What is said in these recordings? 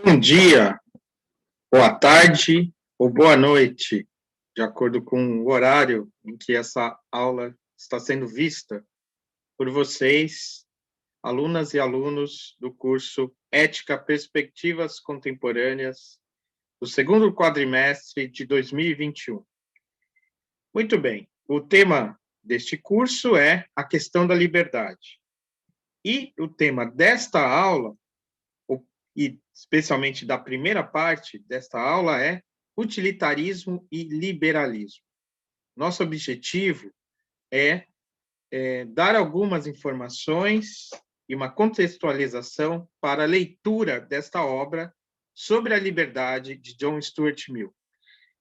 Bom dia, boa tarde ou boa noite, de acordo com o horário em que essa aula está sendo vista por vocês, alunas e alunos do curso Ética Perspectivas Contemporâneas, do segundo quadrimestre de 2021. Muito bem, o tema deste curso é a questão da liberdade. E o tema desta aula, e especialmente da primeira parte desta aula, é utilitarismo e liberalismo. Nosso objetivo é dar algumas informações e uma contextualização para a leitura desta obra sobre a liberdade de John Stuart Mill.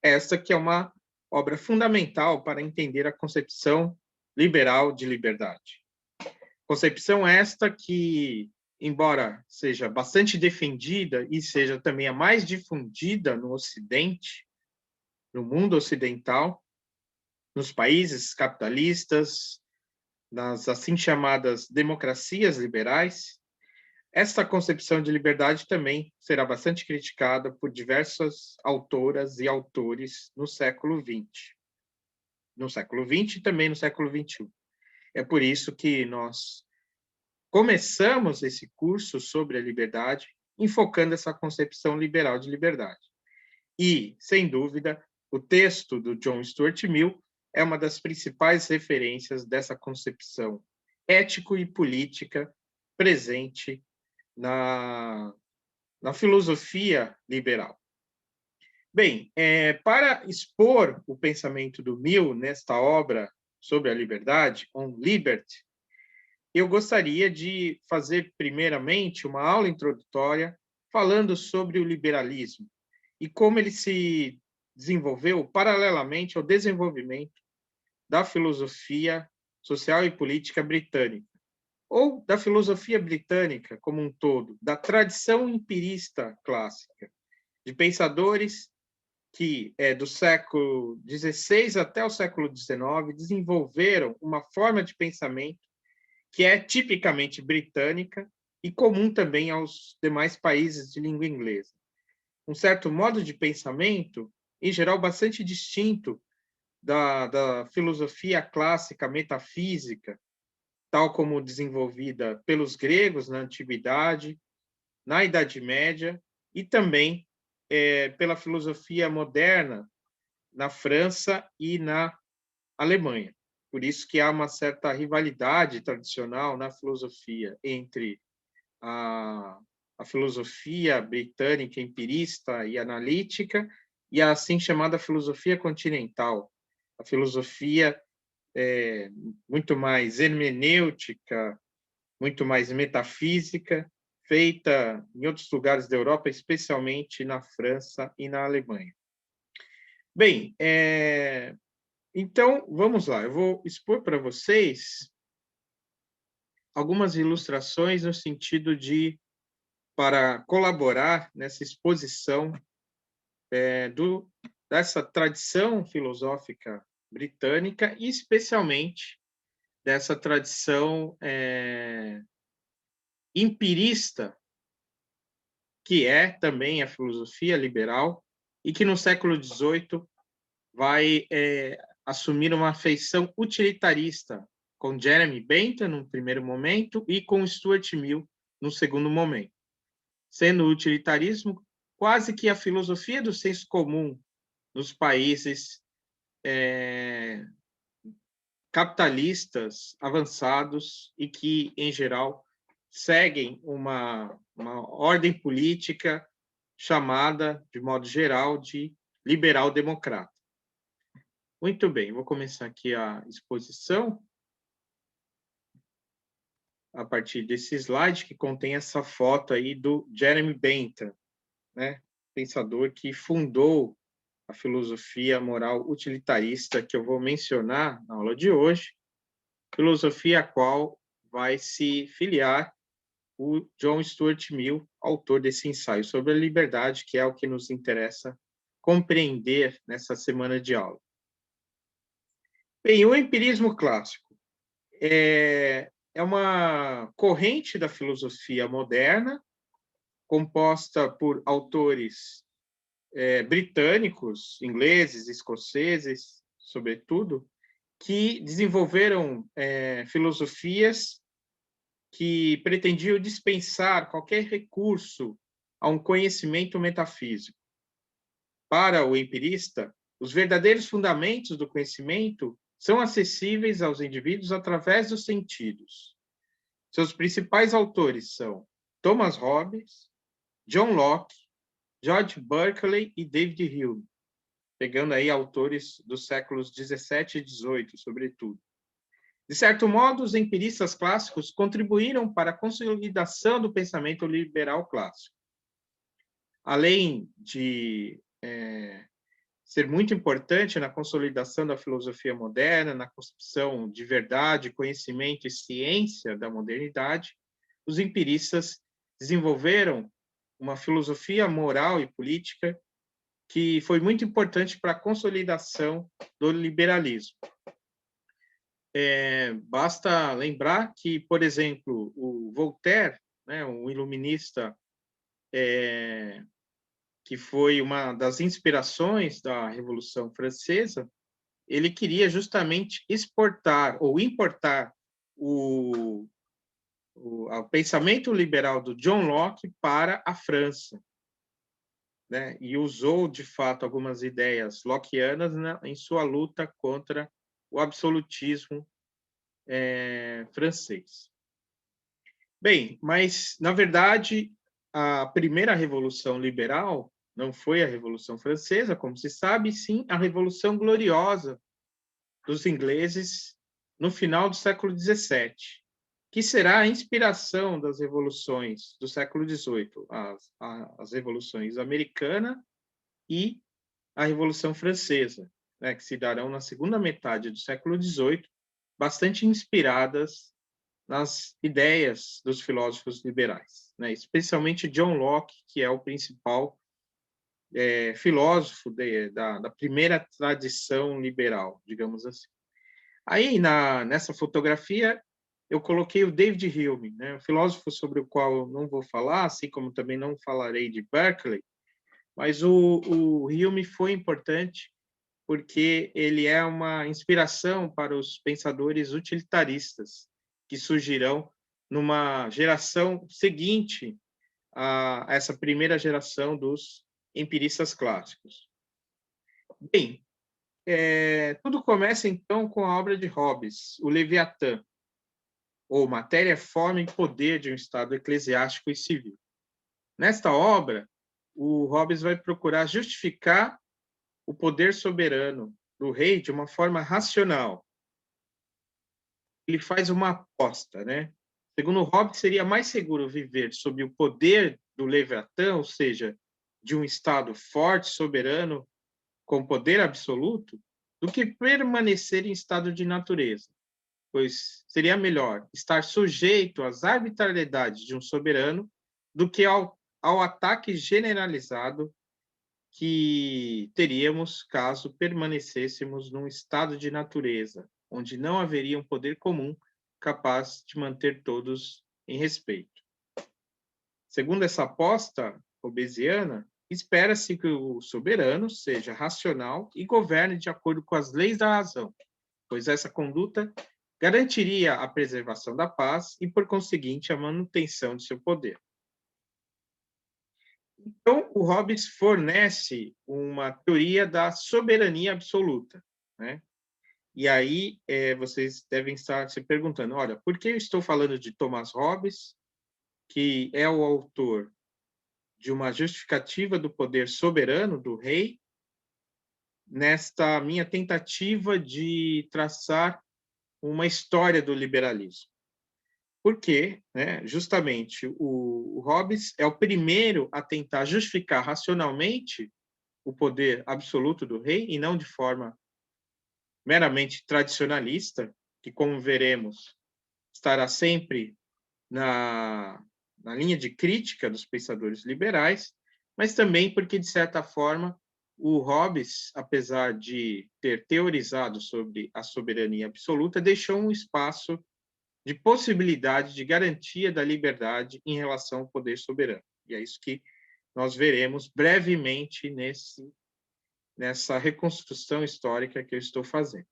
Essa que é uma obra fundamental para entender a concepção liberal de liberdade. Concepção esta que, embora seja bastante defendida e seja também a mais difundida no Ocidente, no mundo ocidental, nos países capitalistas, nas assim chamadas democracias liberais, esta concepção de liberdade também será bastante criticada por diversas autoras e autores no século XX. No século XX e também no século XXI. É por isso que nós começamos esse curso sobre a liberdade, enfocando essa concepção liberal de liberdade. E, sem dúvida, o texto do John Stuart Mill é uma das principais referências dessa concepção ético e política presente na filosofia liberal. Bem, para expor o pensamento do Mill nesta obra sobre a liberdade, On Liberty, eu gostaria de fazer, primeiramente, uma aula introdutória falando sobre o liberalismo e como ele se desenvolveu paralelamente ao desenvolvimento da filosofia social e política britânica, ou da filosofia britânica como um todo, da tradição empirista clássica, de pensadores que, do século XVI até o século XIX, desenvolveram uma forma de pensamento que é tipicamente britânica e comum também aos demais países de língua inglesa. Um certo modo de pensamento, em geral, bastante distinto da filosofia clássica metafísica, tal como desenvolvida pelos gregos na Antiguidade, na Idade Média e também pela filosofia moderna na França e na Alemanha. Por isso que há uma certa rivalidade tradicional na filosofia entre a filosofia britânica empirista e analítica e a assim chamada filosofia continental, a filosofia muito mais hermenêutica, muito mais metafísica, feita em outros lugares da Europa, especialmente na França e na Alemanha. Bem, então, vamos lá. Eu vou expor para vocês algumas ilustrações no sentido de, para colaborar nessa exposição dessa tradição filosófica britânica e, especialmente, dessa tradição empirista, que é também a filosofia liberal, e que no século XVIII vai assumir uma feição utilitarista, com Jeremy Bentham no primeiro momento e com Stuart Mill no segundo momento. Sendo o utilitarismo quase que a filosofia do senso comum nos países capitalistas avançados e que, em geral, seguem uma ordem política chamada, de modo geral, de liberal-democrata. Muito bem, vou começar aqui a exposição a partir desse slide que contém essa foto aí do Jeremy Bentham, né? Pensador que fundou a filosofia moral utilitarista que eu vou mencionar na aula de hoje, filosofia a qual vai se filiar o John Stuart Mill, autor desse ensaio sobre a liberdade, que é o que nos interessa compreender nessa semana de aula. Bem, o empirismo clássico é uma corrente da filosofia moderna composta por autores britânicos, ingleses, escoceses, sobretudo, que desenvolveram filosofias que pretendiam dispensar qualquer recurso a um conhecimento metafísico. Para o empirista, os verdadeiros fundamentos do conhecimento são acessíveis aos indivíduos através dos sentidos. Seus principais autores são Thomas Hobbes, John Locke, George Berkeley e David Hume, pegando aí autores dos séculos 17 e 18, sobretudo. De certo modo, os empiristas clássicos contribuíram para a consolidação do pensamento liberal clássico. Além de ser muito importante na consolidação da filosofia moderna, na concepção de verdade, conhecimento e ciência da modernidade, os empiristas desenvolveram uma filosofia moral e política que foi muito importante para a consolidação do liberalismo. Basta lembrar que, por exemplo, o Voltaire, né, um iluminista que foi uma das inspirações da Revolução Francesa, ele queria justamente exportar ou importar o pensamento liberal do John Locke para a França, né? E usou, de fato, algumas ideias lockeanas, né, em sua luta contra o absolutismo francês. Bem, mas, na verdade, a primeira Revolução Liberal não foi a Revolução Francesa, como se sabe, sim a Revolução Gloriosa dos ingleses no final do século XVII, que será a inspiração das revoluções do século XVIII, as revoluções americana e a Revolução Francesa, né, que se darão na segunda metade do século XVIII, bastante inspiradas nas ideias dos filósofos liberais, né, especialmente John Locke, que é o principal filósofo da primeira tradição liberal, digamos assim. Aí, nessa fotografia, eu coloquei o David Hume, né, um filósofo sobre o qual eu não vou falar, assim como também não falarei de Berkeley, mas o Hume foi importante porque ele é uma inspiração para os pensadores utilitaristas que surgirão numa geração seguinte a essa primeira geração dos empiristas clássicos. Bem, tudo começa, então, com a obra de Hobbes, o Leviatã, ou Matéria, Forma e Poder de um Estado Eclesiástico e Civil. Nesta obra, o Hobbes vai procurar justificar o poder soberano do rei de uma forma racional. Ele faz uma aposta, né? Segundo Hobbes, seria mais seguro viver sob o poder do Leviatã, ou seja, de um Estado forte, soberano, com poder absoluto, do que permanecer em estado de natureza, pois seria melhor estar sujeito às arbitrariedades de um soberano do que ao ataque generalizado que teríamos caso permanecêssemos num estado de natureza, onde não haveria um poder comum capaz de manter todos em respeito. Segundo essa aposta hobbesiana, espera-se que o soberano seja racional e governe de acordo com as leis da razão, pois essa conduta garantiria a preservação da paz e, por conseguinte, a manutenção de seu poder. Então, o Hobbes fornece uma teoria da soberania absoluta, né? E aí vocês devem estar se perguntando, olha, por que eu estou falando de Thomas Hobbes, que é o autor de uma justificativa do poder soberano do rei, nesta minha tentativa de traçar uma história do liberalismo? Porque, né, justamente, o Hobbes é o primeiro a tentar justificar racionalmente o poder absoluto do rei, e não de forma meramente tradicionalista, que, como veremos, estará sempre na linha de crítica dos pensadores liberais, mas também porque, de certa forma, o Hobbes, apesar de ter teorizado sobre a soberania absoluta, deixou um espaço de possibilidade de garantia da liberdade em relação ao poder soberano. E é isso que nós veremos brevemente nessa reconstrução histórica que eu estou fazendo.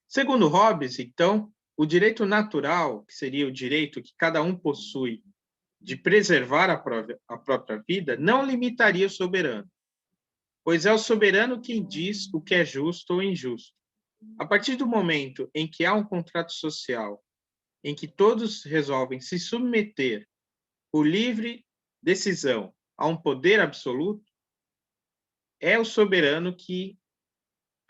Segundo Hobbes, então, o direito natural, que seria o direito que cada um possui de preservar a própria vida, não limitaria o soberano, pois é o soberano quem diz o que é justo ou injusto. A partir do momento em que há um contrato social, em que todos resolvem se submeter por livre decisão a um poder absoluto, é o soberano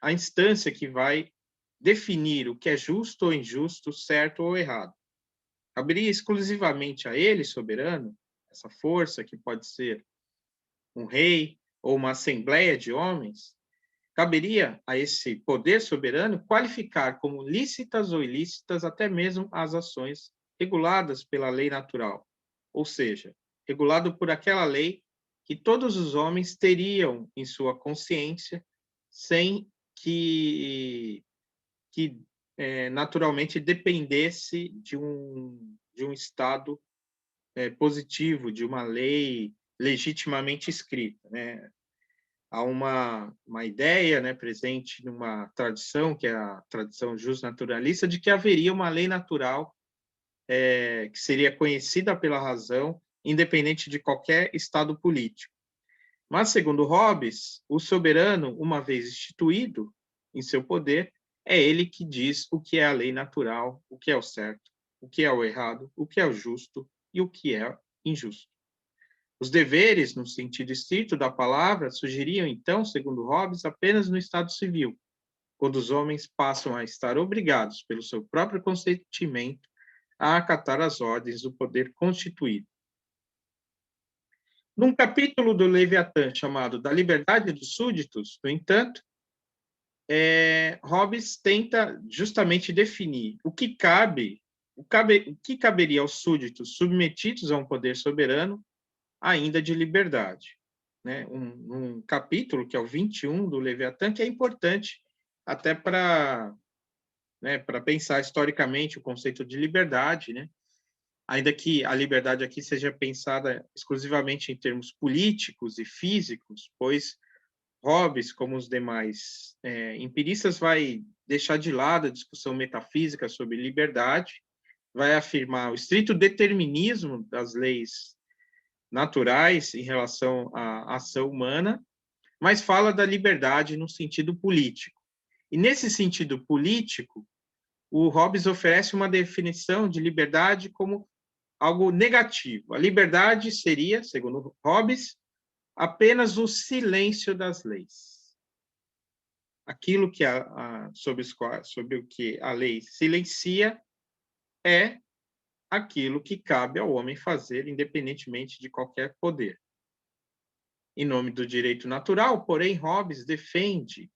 a instância que vai definir o que é justo ou injusto, certo ou errado. Caberia exclusivamente a ele, soberano, essa força que pode ser um rei ou uma assembleia de homens, caberia a esse poder soberano qualificar como lícitas ou ilícitas até mesmo as ações reguladas pela lei natural, ou seja, regulado por aquela lei que todos os homens teriam em sua consciência, sem que naturalmente dependesse de um Estado positivo, de uma lei legitimamente escrita, né? Há uma ideia, né, presente numa tradição, que é a tradição justnaturalista, de que haveria uma lei natural que seria conhecida pela razão, independente de qualquer estado político. Mas, segundo Hobbes, o soberano, uma vez instituído em seu poder, é ele que diz o que é a lei natural, o que é o certo, o que é o errado, o que é o justo e o que é injusto. Os deveres, no sentido estrito da palavra, surgiriam, então, segundo Hobbes, apenas no Estado civil, quando os homens passam a estar obrigados, pelo seu próprio consentimento, a acatar as ordens do poder constituído. Num capítulo do Leviatã chamado Da Liberdade dos Súditos, no entanto, Hobbes tenta justamente definir o que caberia aos súditos submetidos a um poder soberano ainda de liberdade. Né? Um capítulo, que é o 21 do Leviatã, que é importante até para pensar historicamente o conceito de liberdade, né? Ainda que a liberdade aqui seja pensada exclusivamente em termos políticos e físicos, pois Hobbes, como os demais empiristas, vai deixar de lado a discussão metafísica sobre liberdade, vai afirmar o estrito determinismo das leis naturais em relação à ação humana, mas fala da liberdade no sentido político. E nesse sentido político, o Hobbes oferece uma definição de liberdade como algo negativo. A liberdade seria, segundo Hobbes, apenas o silêncio das leis. Aquilo que sobre o que a lei silencia é aquilo que cabe ao homem fazer, independentemente de qualquer poder. Em nome do direito natural, porém, Hobbes defende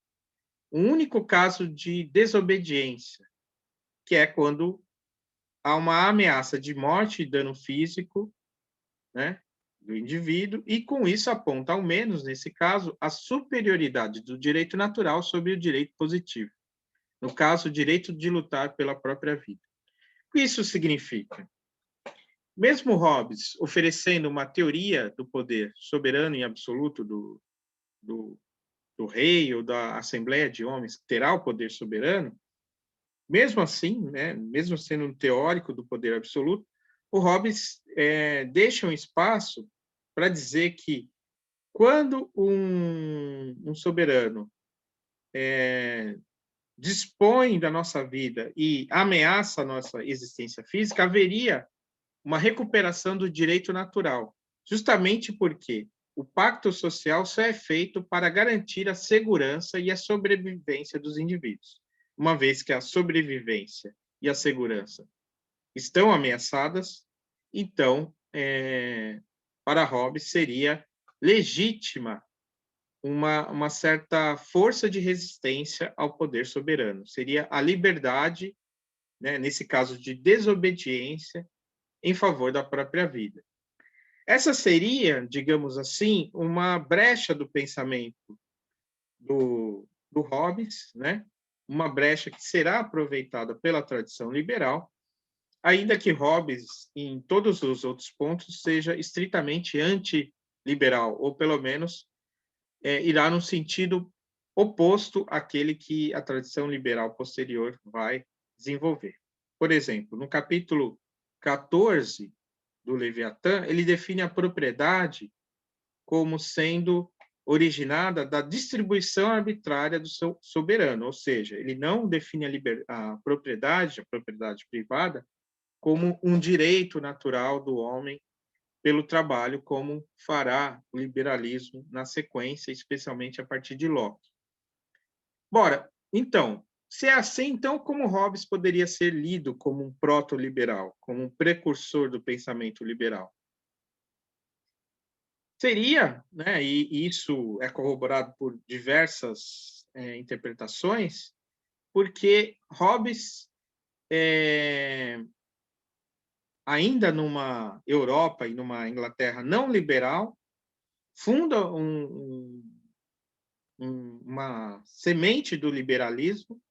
um único caso de desobediência, que é quando há uma ameaça de morte e dano físico, né, do indivíduo, e com isso aponta, ao menos nesse caso, a superioridade do direito natural sobre o direito positivo. No caso, o direito de lutar pela própria vida. O que isso significa? Mesmo Hobbes oferecendo uma teoria do poder soberano e absoluto do rei ou da assembleia de homens que terá o poder soberano, mesmo assim, né, mesmo sendo um teórico do poder absoluto, o Hobbes deixa um espaço para dizer que quando um soberano dispõe da nossa vida e ameaça a nossa existência física, haveria uma recuperação do direito natural, justamente porque o pacto social só é feito para garantir a segurança e a sobrevivência dos indivíduos. Uma vez que a sobrevivência e a segurança estão ameaçadas, então, para Hobbes, seria legítima uma certa força de resistência ao poder soberano. Seria a liberdade, né, nesse caso de desobediência, em favor da própria vida. Essa seria, digamos assim, uma brecha do pensamento do Hobbes, né? Uma brecha que será aproveitada pela tradição liberal, ainda que Hobbes, em todos os outros pontos, seja estritamente antiliberal, ou pelo menos irá no sentido oposto àquele que a tradição liberal posterior vai desenvolver. Por exemplo, no capítulo 14 do Leviatã, ele define a propriedade como sendo originada da distribuição arbitrária do seu soberano, ou seja, ele não define a propriedade privada, como um direito natural do homem pelo trabalho, como fará o liberalismo na sequência, especialmente a partir de Locke. Bora, então, se é assim, então como Hobbes poderia ser lido como um proto-liberal, como um precursor do pensamento liberal? Seria, né, e isso é corroborado por diversas interpretações, porque Hobbes, ainda numa Europa e numa Inglaterra não liberal, funda uma semente do liberalismo,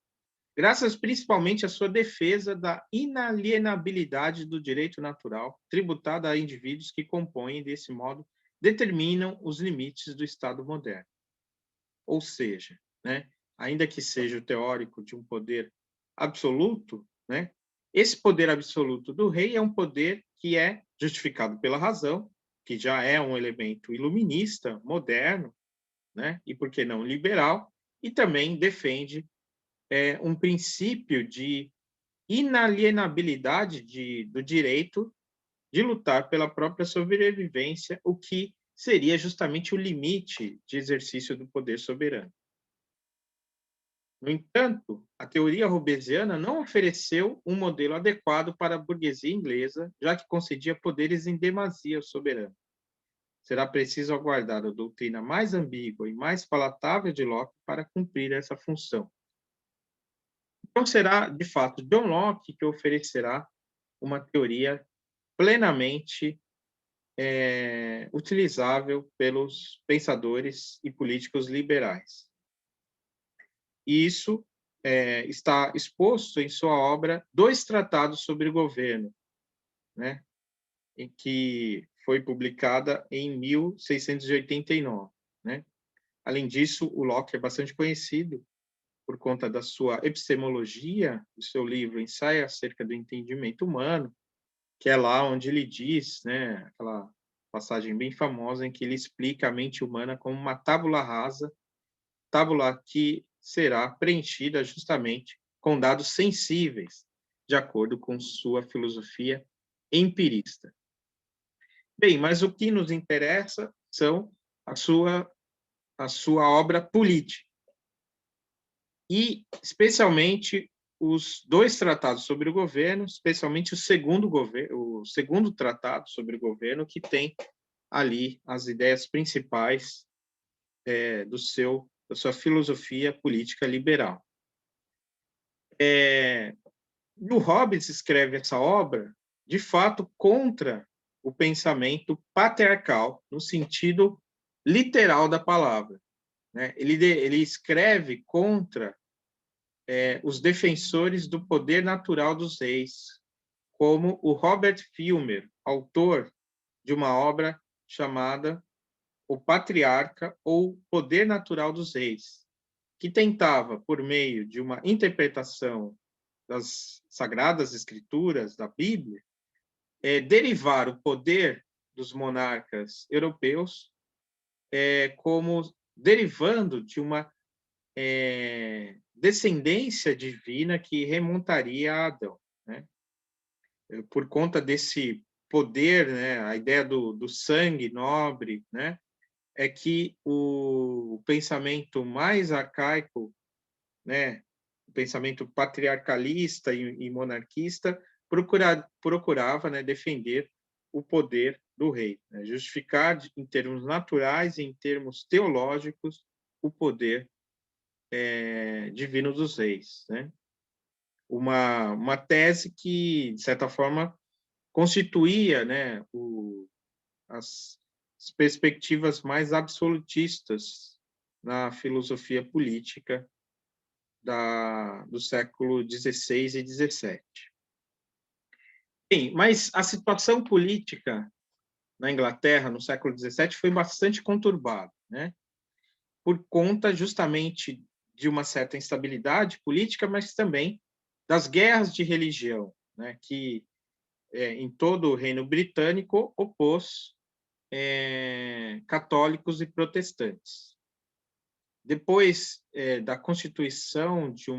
graças principalmente à sua defesa da inalienabilidade do direito natural, tributado a indivíduos que compõem, desse modo, determinam os limites do Estado moderno. Ou seja, né, ainda que seja o teórico de um poder absoluto, né, esse poder absoluto do rei é um poder que é justificado pela razão, que já é um elemento iluminista, moderno, né, e por que não liberal, e também defende um princípio de inalienabilidade do direito de lutar pela própria sobrevivência, o que seria justamente o limite de exercício do poder soberano. No entanto, a teoria hobbesiana não ofereceu um modelo adequado para a burguesia inglesa, já que concedia poderes em demasia ao soberano. Será preciso aguardar a doutrina mais ambígua e mais palatável de Locke para cumprir essa função. Então, será, de fato, John Locke que oferecerá uma teoria plenamente utilizável pelos pensadores e políticos liberais. E isso está exposto em sua obra Dois Tratados sobre o Governo, né, em que foi publicada em 1689. Né? Além disso, o Locke é bastante conhecido por conta da sua epistemologia, do seu livro Ensaio acerca do Entendimento Humano, que é lá onde ele diz, né, aquela passagem bem famosa em que ele explica a mente humana como uma tábula rasa, tábula que será preenchida justamente com dados sensíveis, de acordo com sua filosofia empirista. Bem, mas o que nos interessa são a sua obra política. E, especialmente, os dois tratados sobre o governo, especialmente o segundo tratado sobre o governo, que tem ali as ideias principais da sua filosofia política liberal. O Hobbes escreve essa obra, de fato, contra o pensamento patriarcal, no sentido literal da palavra. Né? Ele escreve contra os defensores do poder natural dos reis, como o Robert Filmer, autor de uma obra chamada O Patriarca ou Poder Natural dos Reis, que tentava, por meio de uma interpretação das Sagradas Escrituras, da Bíblia, derivar o poder dos monarcas europeus como derivando de uma descendência divina que remontaria a Adão. Né? Por conta desse poder, né, a ideia do sangue nobre, né, é que o pensamento mais arcaico, né, o pensamento patriarcalista e monarquista, procurava, né, defender o poder do rei, né, justificar em termos naturais e em termos teológicos o poder divino dos reis. Né? Uma tese que, de certa forma, constituía, né, as perspectivas mais absolutistas na filosofia política do século XVI e XVII. Bem, mas a situação política na Inglaterra, no século XVII, foi bastante conturbada, né? Por conta justamente de uma certa instabilidade política, mas também das guerras de religião, né? Que em todo o Reino Britânico opôs católicos e protestantes. Depois da constituição de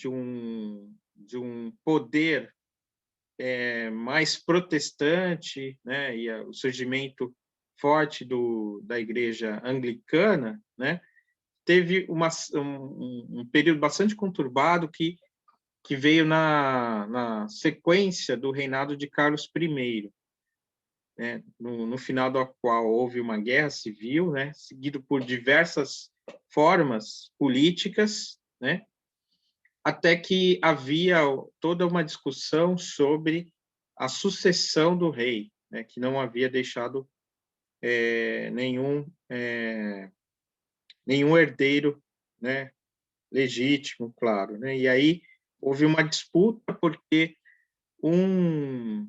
um poder mais protestante, né, e o surgimento forte da Igreja Anglicana, né, teve um período bastante conturbado que veio na sequência do reinado de Carlos I, né, no final da qual houve uma guerra civil, né, seguido por diversas formas políticas, né, até que havia toda uma discussão sobre a sucessão do rei, né, que não havia deixado nenhum herdeiro, né, legítimo, claro, né? E aí houve uma disputa porque um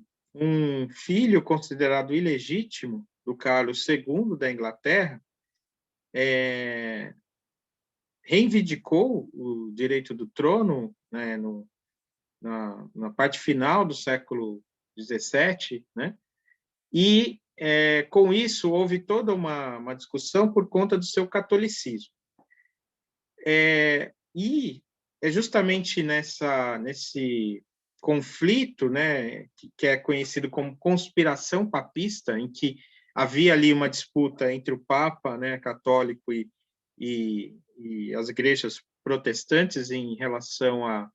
filho considerado ilegítimo do Carlos II da Inglaterra reivindicou o direito do trono, né, na parte final do século XVII, né? E com isso houve toda uma discussão por conta do seu catolicismo. E é justamente nesse conflito, né, que é conhecido como conspiração papista, em que havia ali uma disputa entre o Papa, né, católico e as igrejas protestantes em relação à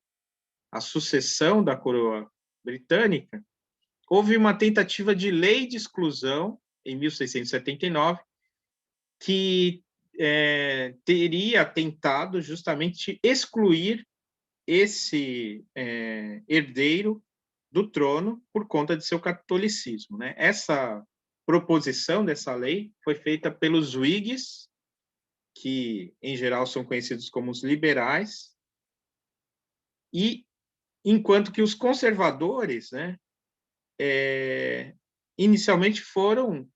sucessão da coroa britânica, houve uma tentativa de lei de exclusão em 1679 que teria tentado justamente excluir esse herdeiro do trono por conta de seu catolicismo, né? Essa proposição dessa lei foi feita pelos Whigs, que em geral são conhecidos como os liberais, e enquanto que os conservadores, né, inicialmente foram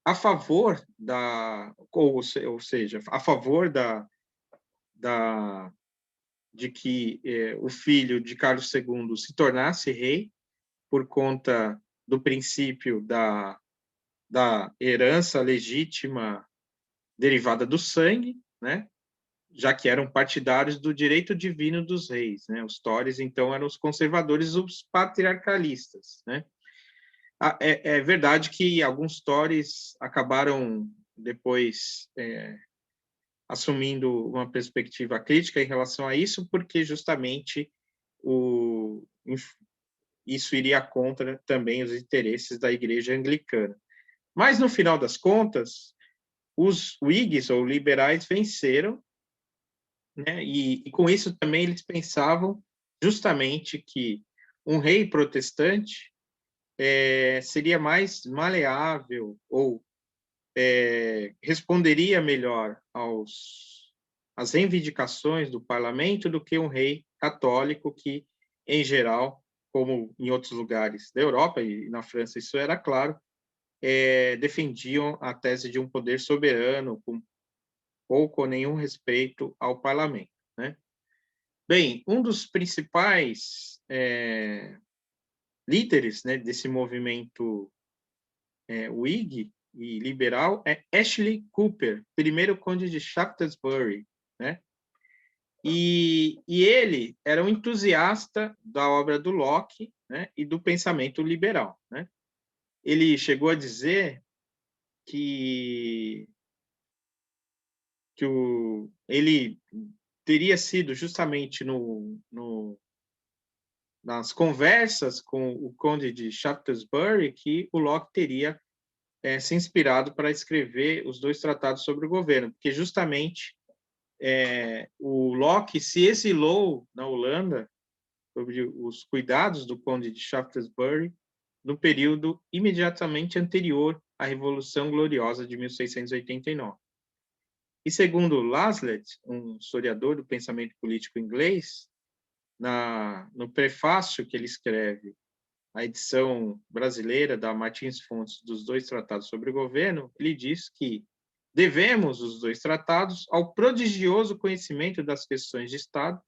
a favor ou seja, a favor de que o filho de Carlos II se tornasse rei por conta do princípio da herança legítima derivada do sangue, né? Já que eram partidários do direito divino dos reis, né? Os Tories, então, eram os conservadores, os patriarcalistas, né? É verdade que alguns Tories acabaram depois assumindo uma perspectiva crítica em relação a isso, porque justamente isso iria contra também os interesses da Igreja Anglicana. Mas, no final das contas, os Whigs, ou liberais, venceram, né? E com isso também eles pensavam justamente que um rei protestante seria mais maleável ou responderia melhor às reivindicações do parlamento do que um rei católico que, em geral, como em outros lugares da Europa e na França isso era claro, defendiam a tese de um poder soberano com pouco ou nenhum respeito ao parlamento, né? Bem, um dos principais líderes, né, desse movimento Whig e liberal é Ashley Cooper, primeiro conde de Shaftesbury, né? E ele era um entusiasta da obra do Locke, né, e do pensamento liberal, né? Ele chegou a dizer que ele teria sido justamente nas conversas com o conde de Shaftesbury que o Locke teria se inspirado para escrever os dois tratados sobre o governo, porque justamente o Locke se exilou na Holanda sobre os cuidados do conde de Shaftesbury no período imediatamente anterior à Revolução Gloriosa de 1689. E segundo Laslett, um historiador do pensamento político inglês, no prefácio que ele escreve à edição brasileira da Martins Fontes dos dois tratados sobre o governo, ele diz que devemos os dois tratados ao prodigioso conhecimento das questões de Estado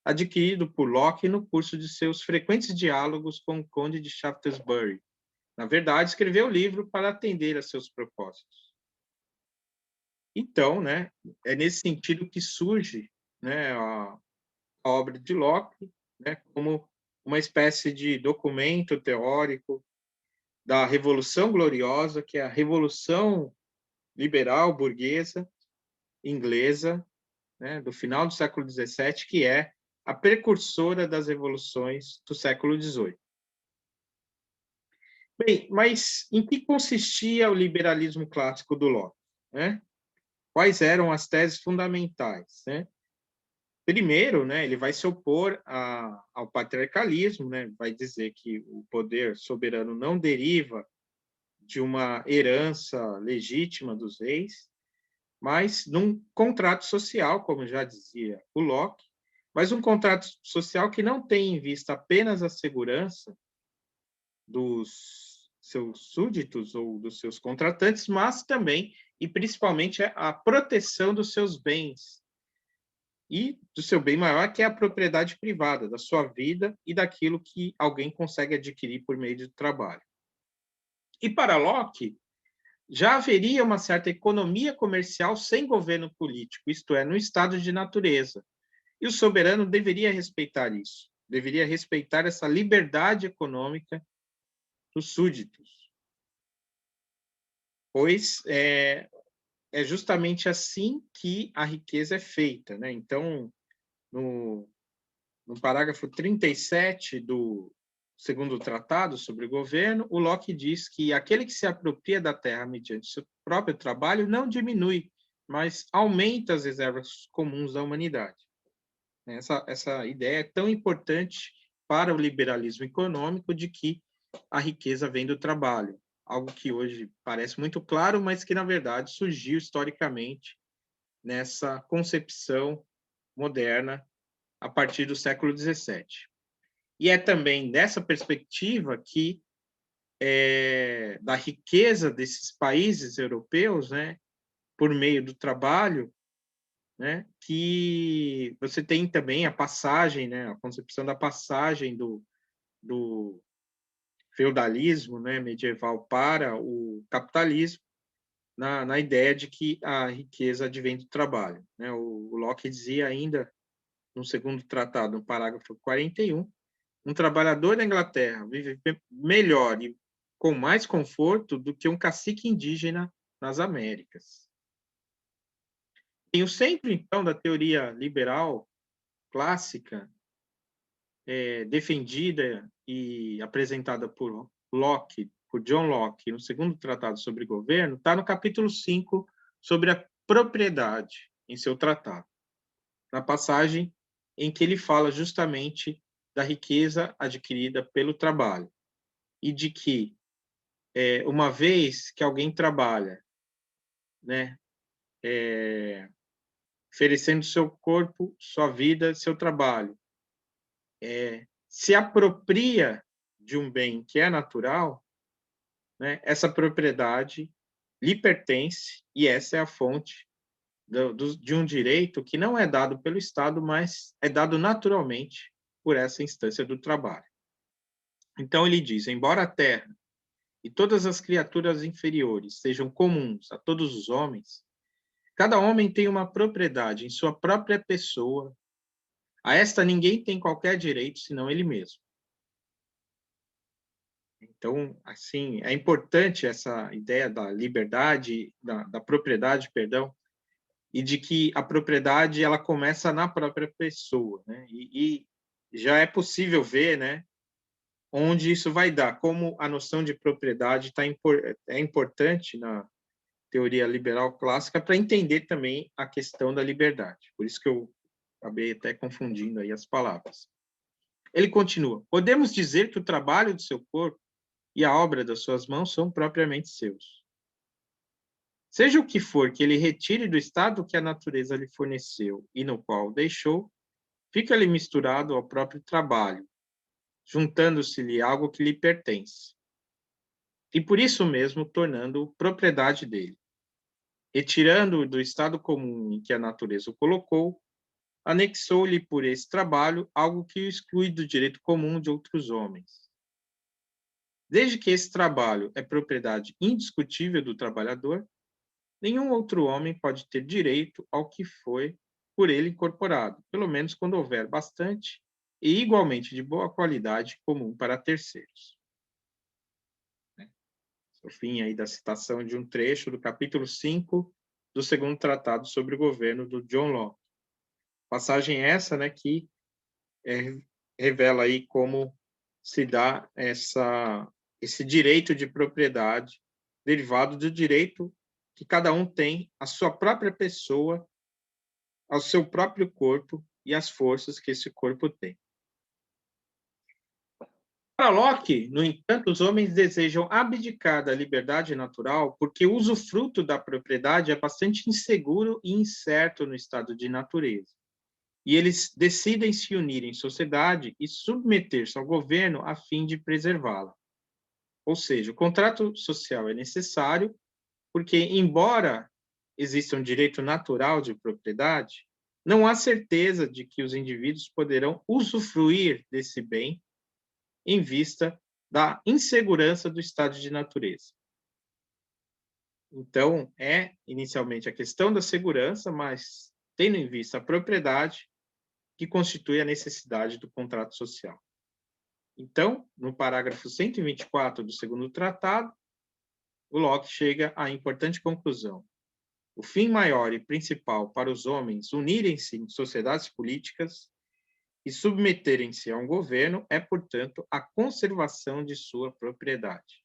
adquirido por Locke no curso de seus frequentes diálogos com o Conde de Shaftesbury. Na verdade, escreveu o livro para atender a seus propósitos. Então, né, é nesse sentido que surge, né, a obra de Locke, né, como uma espécie de documento teórico da Revolução Gloriosa, que é a Revolução Liberal Burguesa inglesa, né, do final do século XVII, que é a precursora das revoluções do século XVIII. Bem, mas em que consistia o liberalismo clássico do Locke, né? Quais eram as teses fundamentais, né? Primeiro, né, ele vai se opor ao patriarcalismo, né? Vai dizer que o poder soberano não deriva de uma herança legítima dos reis, mas num contrato social, como já dizia o Locke, mas um contrato social que não tem em vista apenas a segurança dos seus súditos ou dos seus contratantes, mas também e principalmente a proteção dos seus bens e do seu bem maior, que é a propriedade privada, da sua vida e daquilo que alguém consegue adquirir por meio do trabalho. E para Locke, já haveria uma certa economia comercial sem governo político, isto é, no estado de natureza. E o soberano deveria respeitar isso, deveria respeitar essa liberdade econômica dos súditos, pois é justamente assim que a riqueza é feita, né? Então, no parágrafo 37 do segundo tratado sobre o governo, o Locke diz que aquele que se apropria da terra mediante seu próprio trabalho não diminui, mas aumenta as reservas comuns da humanidade. Essa ideia é tão importante para o liberalismo econômico de que a riqueza vem do trabalho, algo que hoje parece muito claro, mas que, na verdade, surgiu historicamente nessa concepção moderna a partir do século XVII. E é também dessa perspectiva que, da riqueza desses países europeus, né, por meio do trabalho, né, que você tem também a passagem, né, a concepção da passagem do feudalismo, né, medieval para o capitalismo, na ideia de que a riqueza advém do trabalho, né? O Locke dizia ainda, no segundo tratado, no parágrafo 41, um trabalhador da Inglaterra vive melhor e com mais conforto do que um cacique indígena nas Américas. Em o centro, então, da teoria liberal clássica, defendida e apresentada por Locke, por John Locke, no segundo tratado sobre governo, está no capítulo 5, sobre a propriedade, em seu tratado, na passagem em que ele fala justamente da riqueza adquirida pelo trabalho e de que, uma vez que alguém trabalha, né, oferecendo seu corpo, sua vida, seu trabalho, se apropria de um bem que é natural, né, essa propriedade lhe pertence e essa é a fonte de um direito que não é dado pelo Estado, mas é dado naturalmente por essa instância do trabalho. Então ele diz, embora a terra e todas as criaturas inferiores sejam comuns a todos os homens, cada homem tem uma propriedade em sua própria pessoa. A esta ninguém tem qualquer direito senão ele mesmo. Então, assim, é importante essa ideia da liberdade, da propriedade, perdão, e de que a propriedade ela começa na própria pessoa, né? E já é possível ver, né, onde isso vai dar, como a noção de propriedade é importante na teoria liberal clássica para entender também a questão da liberdade. Por isso que eu acabei até confundindo aí as palavras. Ele continua: podemos dizer que o trabalho do seu corpo e a obra das suas mãos são propriamente seus. Seja o que for que ele retire do estado que a natureza lhe forneceu e no qual o deixou, fica-lhe misturado ao próprio trabalho, juntando-se-lhe algo que lhe pertence, e por isso mesmo tornando-o propriedade dele. Retirando-o do estado comum em que a natureza o colocou, anexou-lhe por esse trabalho algo que o exclui do direito comum de outros homens. Desde que esse trabalho é propriedade indiscutível do trabalhador, nenhum outro homem pode ter direito ao que foi por ele incorporado, pelo menos quando houver bastante e igualmente de boa qualidade comum para terceiros. O fim aí da citação de um trecho do capítulo 5 do segundo tratado sobre o governo do John Locke. Passagem essa, né, que revela aí como se dá esse direito de propriedade derivado do direito que cada um tem à sua própria pessoa, ao seu próprio corpo e às forças que esse corpo tem. Para Locke, no entanto, os homens desejam abdicar da liberdade natural porque o usufruto da propriedade é bastante inseguro e incerto no estado de natureza. E eles decidem se unir em sociedade e submeter-se ao governo a fim de preservá-la. Ou seja, o contrato social é necessário porque, embora exista um direito natural de propriedade, não há certeza de que os indivíduos poderão usufruir desse bem em vista da insegurança do estado de natureza. Então, é inicialmente a questão da segurança, mas tendo em vista a propriedade, que constitui a necessidade do contrato social. Então, no parágrafo 124 do segundo tratado, o Locke chega à importante conclusão. O fim maior e principal para os homens unirem-se em sociedades políticas e submeterem-se a um governo é, portanto, a conservação de sua propriedade.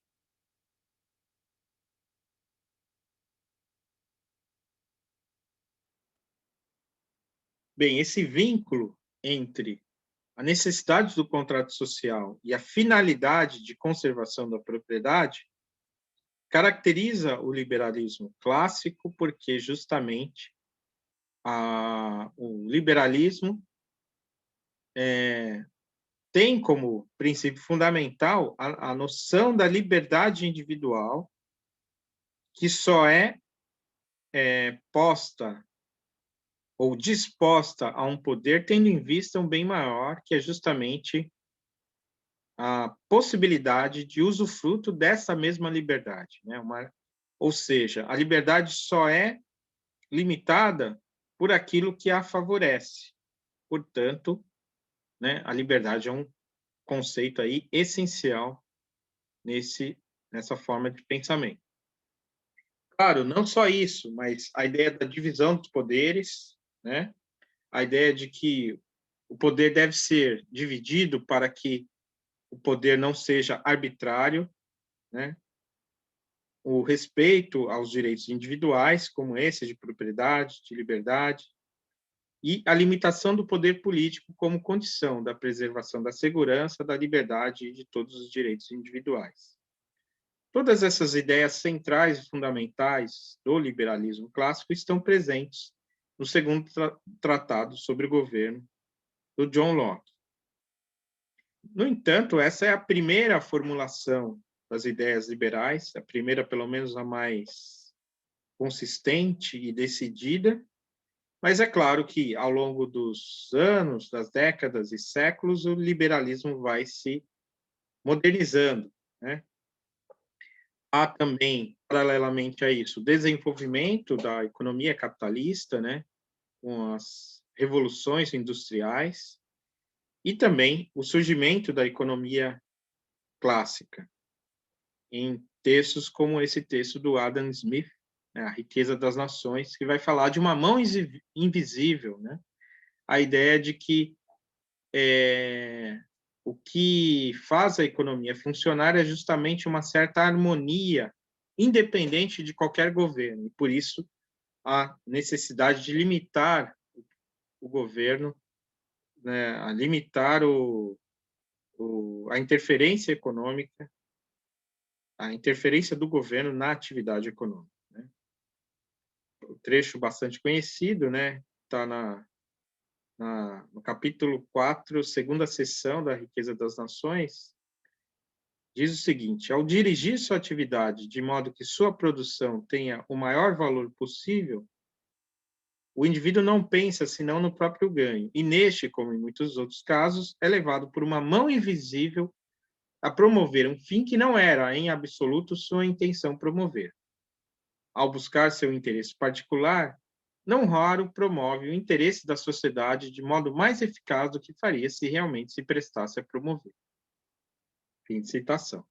Bem, esse vínculo entre a necessidade do contrato social e a finalidade de conservação da propriedade caracteriza o liberalismo clássico porque justamente o liberalismo tem como princípio fundamental a noção da liberdade individual, que só é posta ou disposta a um poder tendo em vista um bem maior, que é justamente a possibilidade de usufruto dessa mesma liberdade, né? Ou seja, a liberdade só é limitada por aquilo que a favorece. Portanto, né, a liberdade é um conceito aí essencial nessa forma de pensamento. Claro, não só isso, mas a ideia da divisão dos poderes, né? A ideia de que o poder deve ser dividido para que o poder não seja arbitrário, né? O respeito aos direitos individuais, como esse de propriedade, de liberdade, e a limitação do poder político como condição da preservação da segurança, da liberdade e de todos os direitos individuais. Todas essas ideias centrais e fundamentais do liberalismo clássico estão presentes no segundo tratado sobre o governo do John Locke. No entanto, essa é a primeira formulação das ideias liberais, a primeira, pelo menos, a mais consistente e decidida, mas é claro que, ao longo dos anos, das décadas e séculos, o liberalismo vai se modernizando, né? Há também, paralelamente a isso, o desenvolvimento da economia capitalista, né, com as revoluções industriais, e também o surgimento da economia clássica, em textos como esse texto do Adam Smith, né, A Riqueza das Nações, que vai falar de uma mão invisível, né? A ideia de que o que faz a economia funcionar é justamente uma certa harmonia, independente de qualquer governo. E, por isso, a necessidade de limitar o governo, né, a limitar a interferência econômica, a interferência do governo na atividade econômica. Né? O trecho bastante conhecido, né, está no capítulo 4, segunda seção da Riqueza das Nações, diz o seguinte: ao dirigir sua atividade de modo que sua produção tenha o maior valor possível, o indivíduo não pensa senão no próprio ganho, e neste, como em muitos outros casos, é levado por uma mão invisível a promover um fim que não era, em absoluto, sua intenção promover. Ao buscar seu interesse particular, não raro promove o interesse da sociedade de modo mais eficaz do que faria se realmente se prestasse a promover. Fim de citação.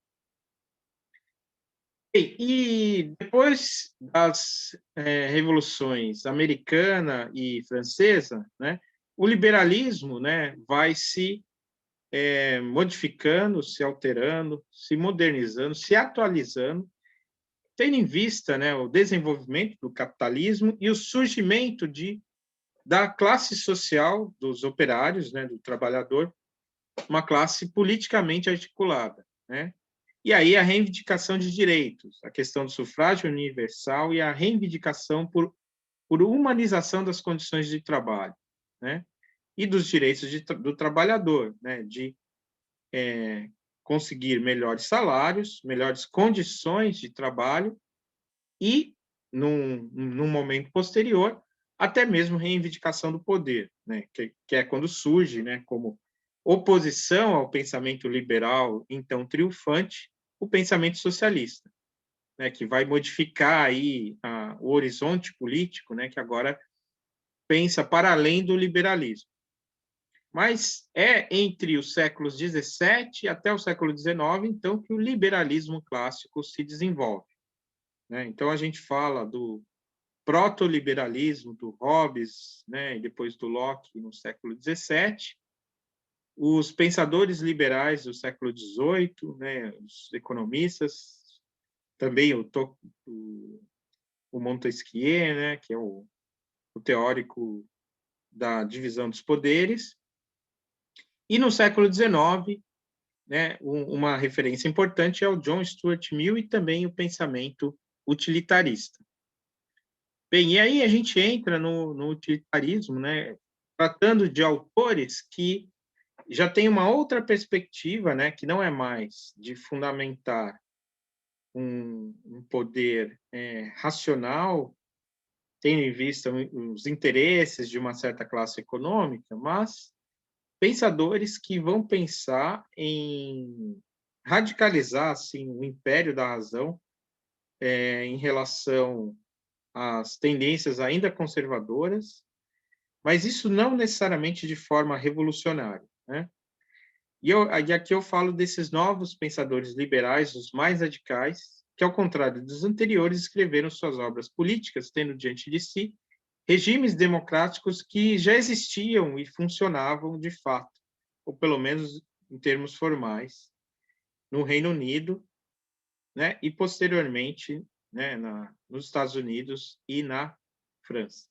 E depois das revoluções americana e francesa, né, o liberalismo, né, vai se modificando, se alterando, se modernizando, se atualizando, tendo em vista, né, o desenvolvimento do capitalismo e o surgimento da classe social dos operários, né, do trabalhador, uma classe politicamente articulada, né? E aí a reivindicação de direitos, a questão do sufrágio universal e a reivindicação por humanização das condições de trabalho, né? E dos direitos do trabalhador, né? De conseguir melhores salários, melhores condições de trabalho e, num momento posterior, até mesmo reivindicação do poder, né? Que é quando surge, né, como oposição ao pensamento liberal, então triunfante, o pensamento socialista, né, que vai modificar aí o horizonte político, né, que agora pensa para além do liberalismo. Mas é entre os séculos XVII até o século XIX, então, que o liberalismo clássico se desenvolve, né? Então, a gente fala do proto-liberalismo, do Hobbes, né, e depois do Locke, no século XVII, os pensadores liberais do século XVIII, né, os economistas, também o Montesquieu, né, que é o teórico da divisão dos poderes, e no século XIX, né, uma referência importante é o John Stuart Mill e também o pensamento utilitarista. Bem, e aí a gente entra no utilitarismo, né, tratando de autores que já têm uma outra perspectiva, né, que não é mais de fundamentar um poder racional, tendo em vista os interesses de uma certa classe econômica, mas pensadores que vão pensar em radicalizar assim, o império da razão em relação às tendências ainda conservadoras, mas isso não necessariamente de forma revolucionária, né? E aqui eu falo desses novos pensadores liberais, os mais radicais, que, ao contrário dos anteriores, escreveram suas obras políticas, tendo diante de si regimes democráticos que já existiam e funcionavam de fato, ou pelo menos em termos formais, no Reino Unido, né, e posteriormente, né, nos Estados Unidos e na França.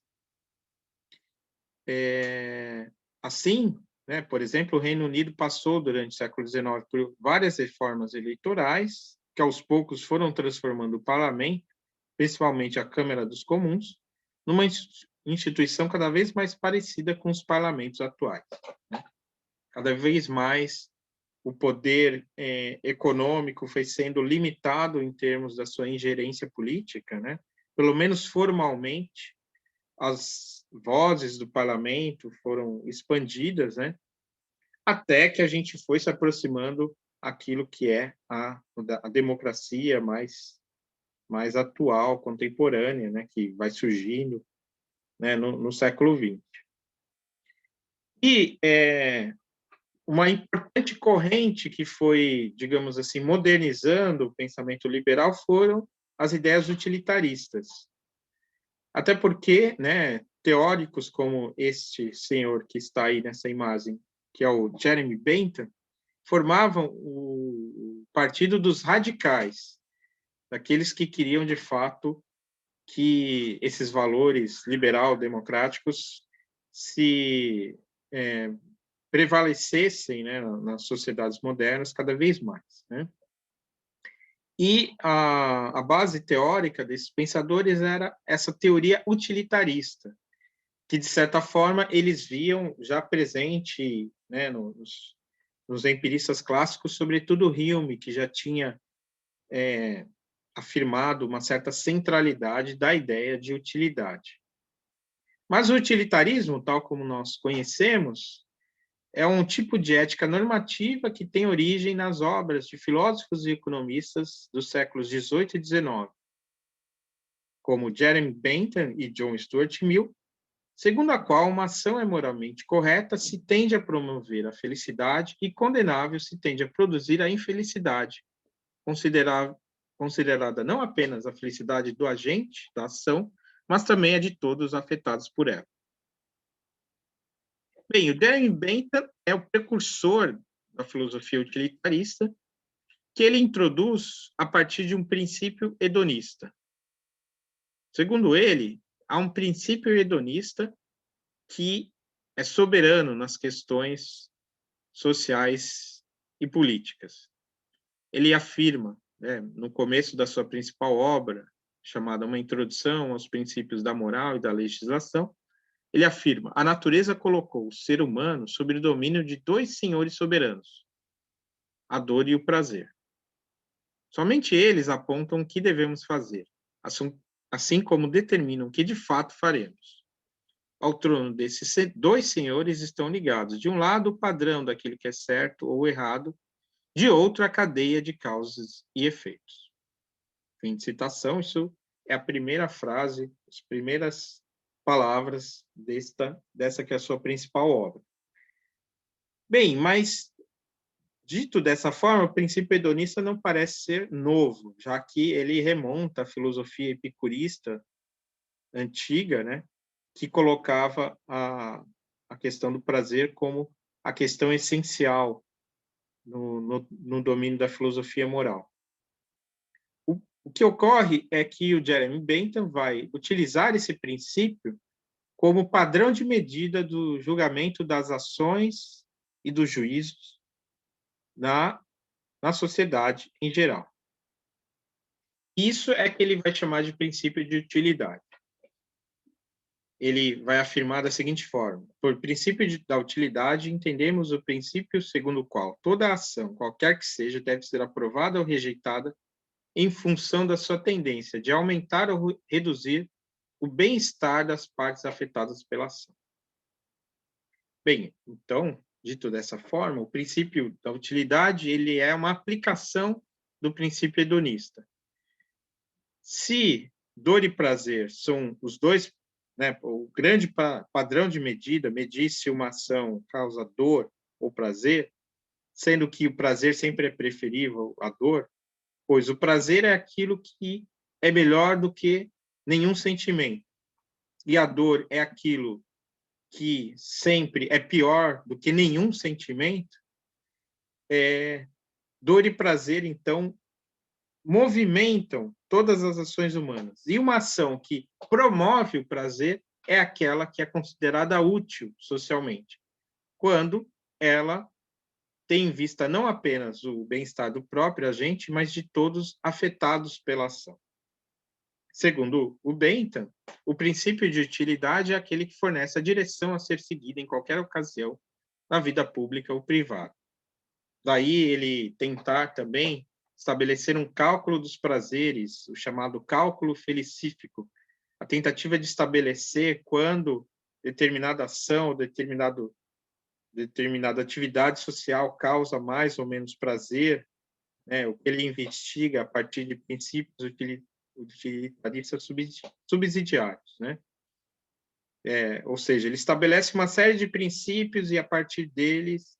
Assim, né, por exemplo, o Reino Unido passou durante o século XIX por várias reformas eleitorais que aos poucos foram transformando o parlamento, principalmente a Câmara dos Comuns, numa instituição cada vez mais parecida com os parlamentos atuais, né? Cada vez mais o poder econômico foi sendo limitado em termos da sua ingerência política, né? Pelo menos formalmente, as vozes do parlamento foram expandidas, né? Até que a gente foi se aproximando aquilo que é a democracia mais atual, contemporânea, né? Que vai surgindo, né? no século XX. E uma importante corrente que foi, digamos assim, modernizando o pensamento liberal foram as ideias utilitaristas. Até porque, né, teóricos como este senhor que está aí nessa imagem, que é o Jeremy Bentham, formavam o Partido dos Radicais, daqueles que queriam, de fato, que esses valores liberal-democráticos se prevalecessem, né, nas sociedades modernas cada vez mais, né? E a base teórica desses pensadores era essa teoria utilitarista, que, de certa forma, eles viam já presente, né, nos empiristas clássicos, sobretudo Hume, que já tinha afirmado uma certa centralidade da ideia de utilidade. Mas o utilitarismo, tal como nós conhecemos, é um tipo de ética normativa que tem origem nas obras de filósofos e economistas dos séculos XVIII e XIX, como Jeremy Bentham e John Stuart Mill, segundo a qual uma ação é moralmente correta se tende a promover a felicidade e condenável se tende a produzir a infelicidade, considerada não apenas a felicidade do agente da ação, mas também a de todos os afetados por ela. Bem, o Jeremy Bentham é o precursor da filosofia utilitarista, que ele introduz a partir de um princípio hedonista. Segundo ele, há um princípio hedonista que é soberano nas questões sociais e políticas. Ele afirma, né, no começo da sua principal obra, chamada Uma Introdução aos Princípios da Moral e da Legislação, ele afirma: a natureza colocou o ser humano sob o domínio de dois senhores soberanos, a dor e o prazer. Somente eles apontam o que devemos fazer, assim como determinam o que de fato faremos. Ao trono desses dois senhores estão ligados, de um lado, o padrão daquilo que é certo ou errado, de outro, a cadeia de causas e efeitos. Fim de citação. Isso é a primeira frase, as primeiras palavras dessa que é a sua principal obra. Bem, mas, dito dessa forma, o princípio hedonista não parece ser novo, já que ele remonta à filosofia epicurista antiga, né, que colocava a questão do prazer como a questão essencial no domínio da filosofia moral. O que ocorre é que o Jeremy Bentham vai utilizar esse princípio como padrão de medida do julgamento das ações e dos juízos na sociedade em geral. Isso é que ele vai chamar de princípio de utilidade. Ele vai afirmar da seguinte forma: por princípio da utilidade, entendemos o princípio segundo o qual toda ação, qualquer que seja, deve ser aprovada ou rejeitada em função da sua tendência de aumentar ou reduzir o bem-estar das partes afetadas pela ação. Bem, então, dito dessa forma, o princípio da utilidade ele é uma aplicação do princípio hedonista. Se dor e prazer são os dois, né, o grande padrão de medida, medir se uma ação causa dor ou prazer, sendo que o prazer sempre é preferível à dor, pois o prazer é aquilo que é melhor do que nenhum sentimento, e a dor é aquilo que sempre é pior do que nenhum sentimento. Dor e prazer, então, movimentam todas as ações humanas. E uma ação que promove o prazer é aquela que é considerada útil socialmente, quando ela tem em vista não apenas o bem-estar do próprio agente, mas de todos afetados pela ação. Segundo o Bentham, o princípio de utilidade é aquele que fornece a direção a ser seguida em qualquer ocasião na vida pública ou privada. Daí ele tentar também estabelecer um cálculo dos prazeres, o chamado cálculo felicífico, a tentativa de estabelecer quando determinada ação ou determinada atividade social causa mais ou menos prazer, né, o que ele investiga a partir de princípios utilitaristas subsidiários, né? Ou seja, ele estabelece uma série de princípios e a partir deles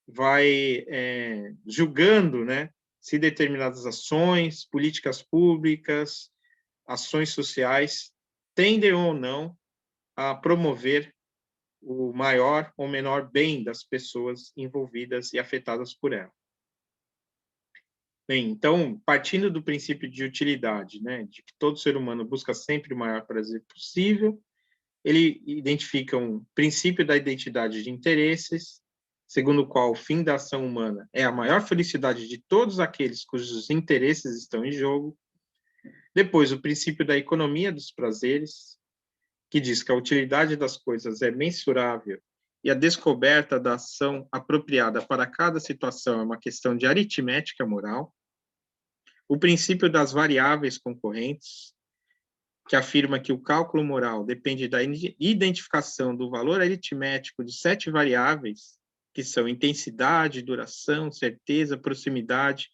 vai julgando, né, se determinadas ações, políticas públicas, ações sociais tendem ou não a promover o maior ou menor bem das pessoas envolvidas e afetadas por ela. Bem, então, partindo do princípio de utilidade, né, de que todo ser humano busca sempre o maior prazer possível, ele identifica um princípio da identidade de interesses, segundo o qual o fim da ação humana é a maior felicidade de todos aqueles cujos interesses estão em jogo. Depois, o princípio da economia dos prazeres, que diz que a utilidade das coisas é mensurável e a descoberta da ação apropriada para cada situação é uma questão de aritmética moral, o princípio das variáveis concorrentes, que afirma que o cálculo moral depende da identificação do valor aritmético de 7 variáveis, que são intensidade, duração, certeza, proximidade,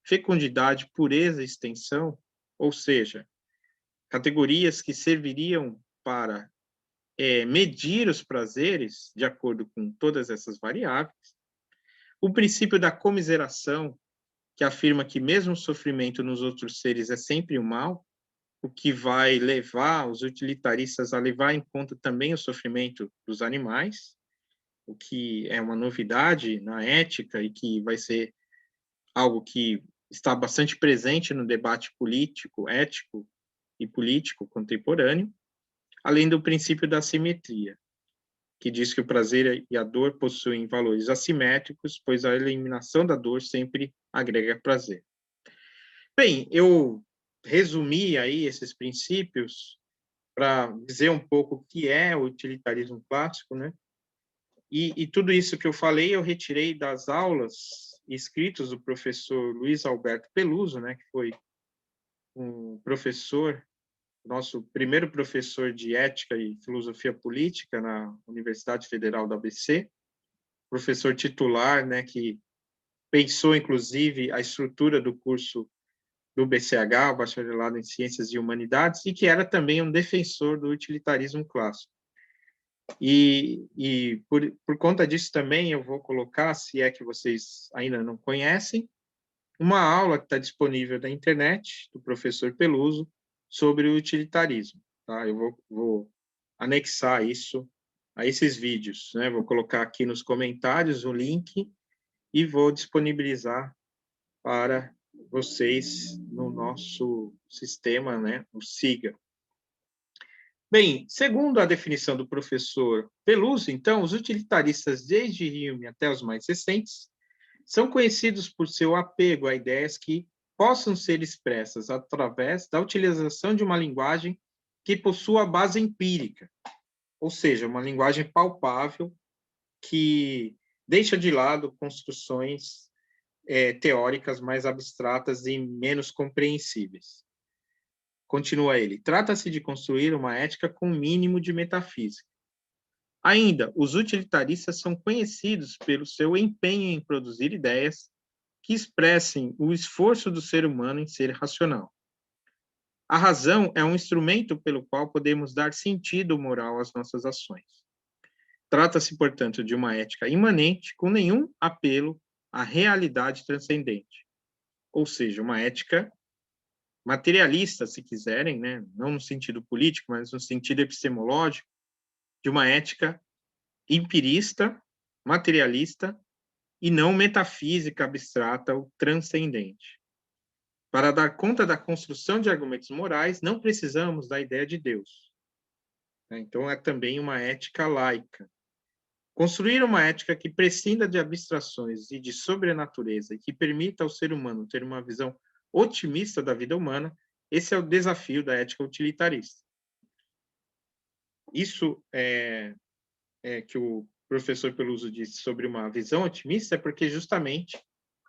fecundidade, pureza e extensão, ou seja, categorias que serviriam para medir os prazeres de acordo com todas essas variáveis. O princípio da comiseração, que afirma que mesmo o sofrimento nos outros seres é sempre o mal, o que vai levar os utilitaristas a levar em conta também o sofrimento dos animais, o que é uma novidade na ética e que vai ser algo que está bastante presente no debate político, ético e político contemporâneo, além do princípio da simetria, que diz que o prazer e a dor possuem valores assimétricos, pois a eliminação da dor sempre agrega prazer. Bem, eu resumi aí esses princípios para dizer um pouco o que é o utilitarismo clássico, né? E tudo isso que eu falei eu retirei das aulas e escritos do professor Luiz Alberto Peluso, né, que foi um professor, nosso primeiro professor de ética e filosofia política na Universidade Federal do ABC, professor titular, né, que pensou inclusive a estrutura do curso do BCH, o Bacharelado em Ciências e Humanidades, e que era também um defensor do utilitarismo clássico. E por conta disso também eu vou colocar, se é que vocês ainda não conhecem, uma aula que está disponível na internet, do professor Peluso, sobre o utilitarismo. Tá? Eu vou anexar isso a esses vídeos. Né? Vou colocar aqui nos comentários o link e vou disponibilizar para vocês no nosso sistema, né? O SIGA. Bem, segundo a definição do professor Peluso, então, os utilitaristas, desde Hume até os mais recentes, são conhecidos por seu apego a ideias que possam ser expressas através da utilização de uma linguagem que possua base empírica, ou seja, uma linguagem palpável que deixa de lado construções teóricas mais abstratas e menos compreensíveis. Continua ele, trata-se de construir uma ética com um mínimo de metafísica. Ainda, os utilitaristas são conhecidos pelo seu empenho em produzir ideias que expressem o esforço do ser humano em ser racional. A razão é um instrumento pelo qual podemos dar sentido moral às nossas ações. Trata-se, portanto, de uma ética imanente com nenhum apelo à realidade transcendente. Ou seja, uma ética materialista, se quiserem, né? Não no sentido político, mas no sentido epistemológico, de uma ética empirista, materialista e não metafísica, abstrata ou transcendente. Para dar conta da construção de argumentos morais, não precisamos da ideia de Deus. Então, é também uma ética laica. Construir uma ética que prescinda de abstrações e de sobrenatureza e que permita ao ser humano ter uma visão otimista da vida humana, esse é o desafio da ética utilitarista. Isso que o professor Peluso disse sobre uma visão otimista é porque justamente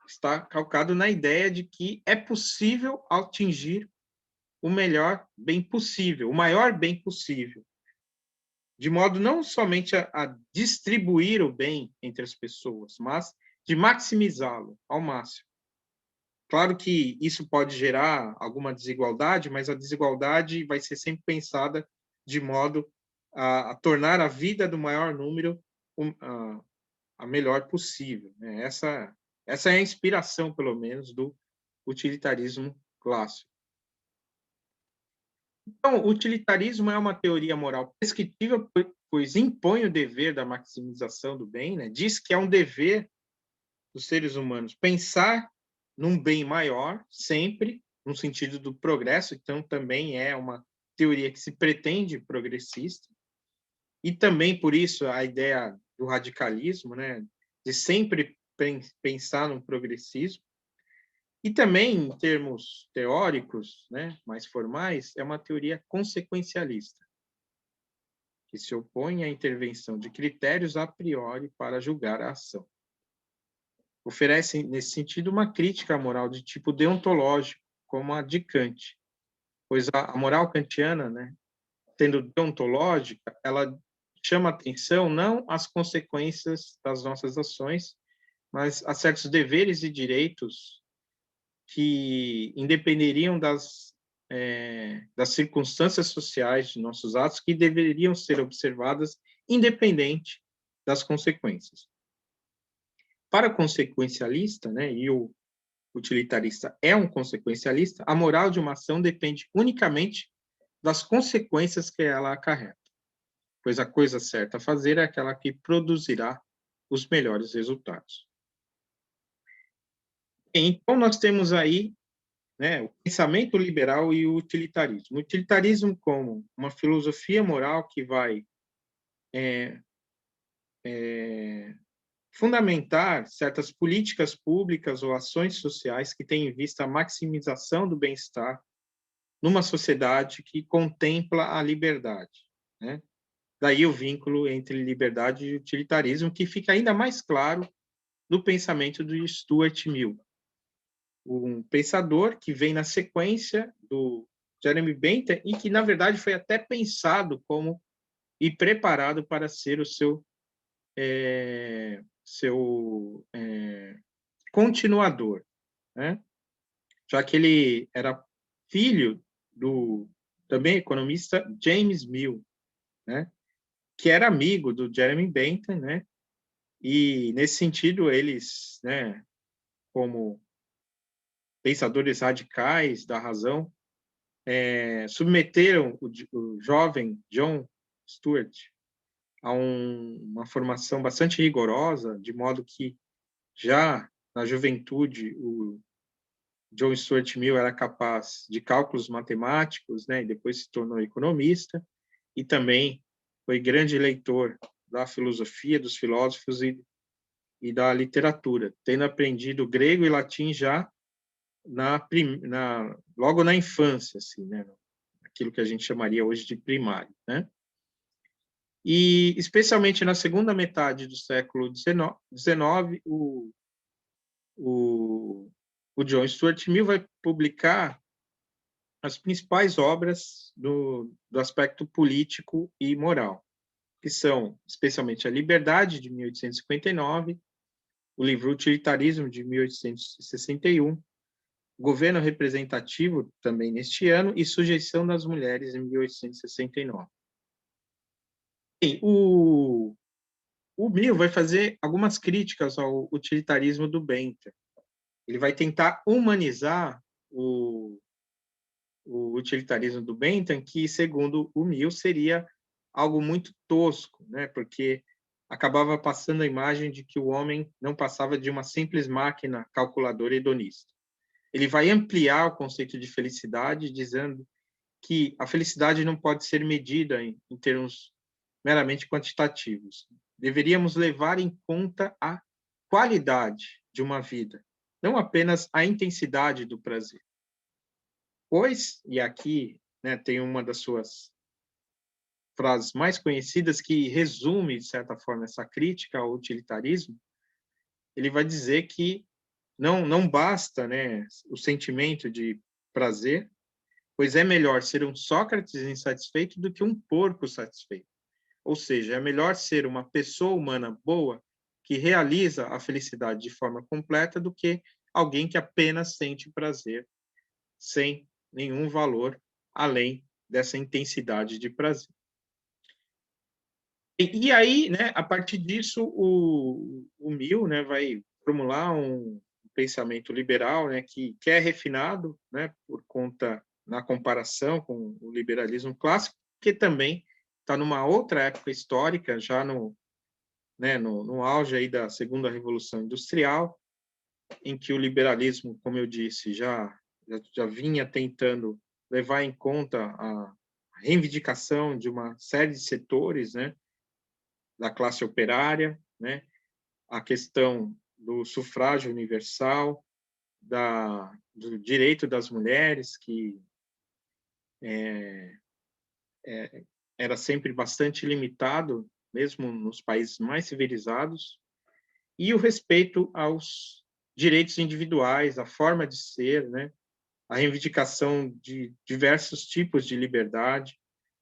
está calcado na ideia de que é possível atingir o melhor bem possível, o maior bem possível, de modo não somente a distribuir o bem entre as pessoas, mas de maximizá-lo ao máximo. Claro que isso pode gerar alguma desigualdade, mas a desigualdade vai ser sempre pensada de modo a tornar a vida do maior número a melhor possível. Né? Essa é a inspiração, pelo menos, do utilitarismo clássico. Então, o utilitarismo é uma teoria moral prescritiva, pois impõe o dever da maximização do bem, né? Diz que é um dever dos seres humanos pensar num bem maior, sempre, no sentido do progresso, então também é uma teoria que se pretende progressista, e também, por isso, a ideia do radicalismo, né? De sempre pensar no progressismo. E também, em termos teóricos, né, mais formais, é uma teoria consequencialista. que se opõe à intervenção de critérios a priori para julgar a ação. Oferece, nesse sentido, uma crítica à moral de tipo deontológico, como a de Kant, pois a moral kantiana, né, sendo deontológica, ela chama atenção não às consequências das nossas ações, mas a certos deveres e direitos que independeriam das circunstâncias sociais de nossos atos, que deveriam ser observadas independente das consequências. Para o consequencialista, né, e o utilitarista é um consequencialista, a moral de uma ação depende unicamente das consequências que ela acarreta, pois a coisa certa a fazer é aquela que produzirá os melhores resultados. Então, nós temos aí, né, o pensamento liberal e o utilitarismo. O utilitarismo como uma filosofia moral que vai fundamentar certas políticas públicas ou ações sociais que têm em vista a maximização do bem-estar numa sociedade que contempla a liberdade, né? Daí o vínculo entre liberdade e utilitarismo, que fica ainda mais claro no pensamento do Stuart Mill, um pensador que vem na sequência do Jeremy Bentham e que, na verdade, foi até pensado como e preparado para ser o seu continuador, né? Já que ele era filho do também economista James Mill, né? Que era amigo do Jeremy Bentham, né? E nesse sentido eles, né, como pensadores radicais da razão, submeteram o jovem John Stuart a uma formação bastante rigorosa, de modo que já na juventude o John Stuart Mill era capaz de cálculos matemáticos, né, e depois se tornou economista, e também foi grande leitor da filosofia, dos filósofos e da literatura, tendo aprendido grego e latim já logo na infância, assim, né, aquilo que a gente chamaria hoje de primário, né? E especialmente na segunda metade do século XIX, o John Stuart Mill vai publicar as principais obras do aspecto político e moral, que são especialmente a Liberdade, de 1859, o livro Utilitarismo, de 1861, Governo Representativo, também neste ano, e Sujeição das Mulheres, em 1869. E o Mill vai fazer algumas críticas ao utilitarismo do Bentham. Ele vai tentar humanizar o utilitarismo do Bentham, que, segundo o Mill, seria algo muito tosco, né? Porque acabava passando a imagem de que o homem não passava de uma simples máquina calculadora hedonista. Ele vai ampliar o conceito de felicidade, dizendo que a felicidade não pode ser medida em termos meramente quantitativos. Deveríamos levar em conta a qualidade de uma vida, não apenas a intensidade do prazer. Pois, e aqui, né, tem uma das suas frases mais conhecidas que resume, de certa forma, essa crítica ao utilitarismo, ele vai dizer que não basta, né, o sentimento de prazer, pois é melhor ser um Sócrates insatisfeito do que um porco satisfeito. Ou seja, é melhor ser uma pessoa humana boa que realiza a felicidade de forma completa do que alguém que apenas sente prazer sem nenhum valor além dessa intensidade de prazer. E aí, né, a partir disso, o Mill, né, vai formular um pensamento liberal, né, que é refinado, né, por conta na comparação com o liberalismo clássico, que também está numa outra época histórica, já no auge aí da segunda revolução industrial, em que o liberalismo, como eu disse, já vinha tentando levar em conta a reivindicação de uma série de setores, né, da classe operária, né, a questão do sufrágio universal, do direito das mulheres, que era sempre bastante limitado, mesmo nos países mais civilizados, e o respeito aos direitos individuais, a forma de ser, né? A reivindicação de diversos tipos de liberdade,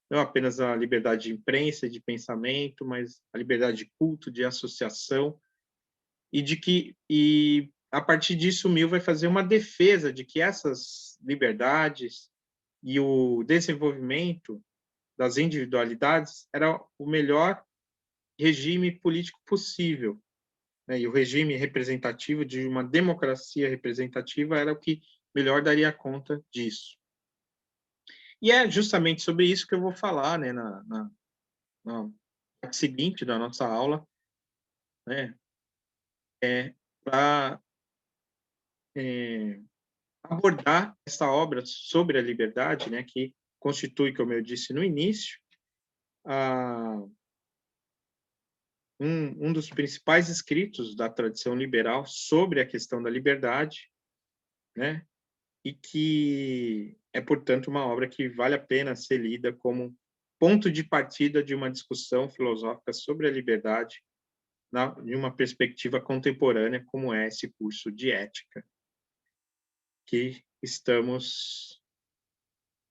não apenas a liberdade de imprensa e de pensamento, mas a liberdade de culto, de associação, e a partir disso o Mill vai fazer uma defesa de que essas liberdades e o desenvolvimento das individualidades era o melhor regime político possível, né? E o regime representativo de uma democracia representativa era o que melhor daria conta disso. E é justamente sobre isso que eu vou falar, né, na parte seguinte da nossa aula, né, para abordar essa obra sobre a liberdade, né, que constitui, como eu disse no início, um dos principais escritos da tradição liberal sobre a questão da liberdade, né, e que é, portanto, uma obra que vale a pena ser lida como ponto de partida de uma discussão filosófica sobre a liberdade de uma perspectiva contemporânea, como é esse curso de ética que estamos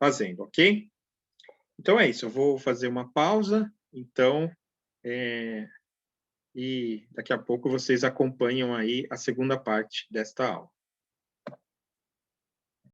fazendo, ok? Então é isso, eu vou fazer uma pausa, então, e daqui a pouco vocês acompanham aí a segunda parte desta aula.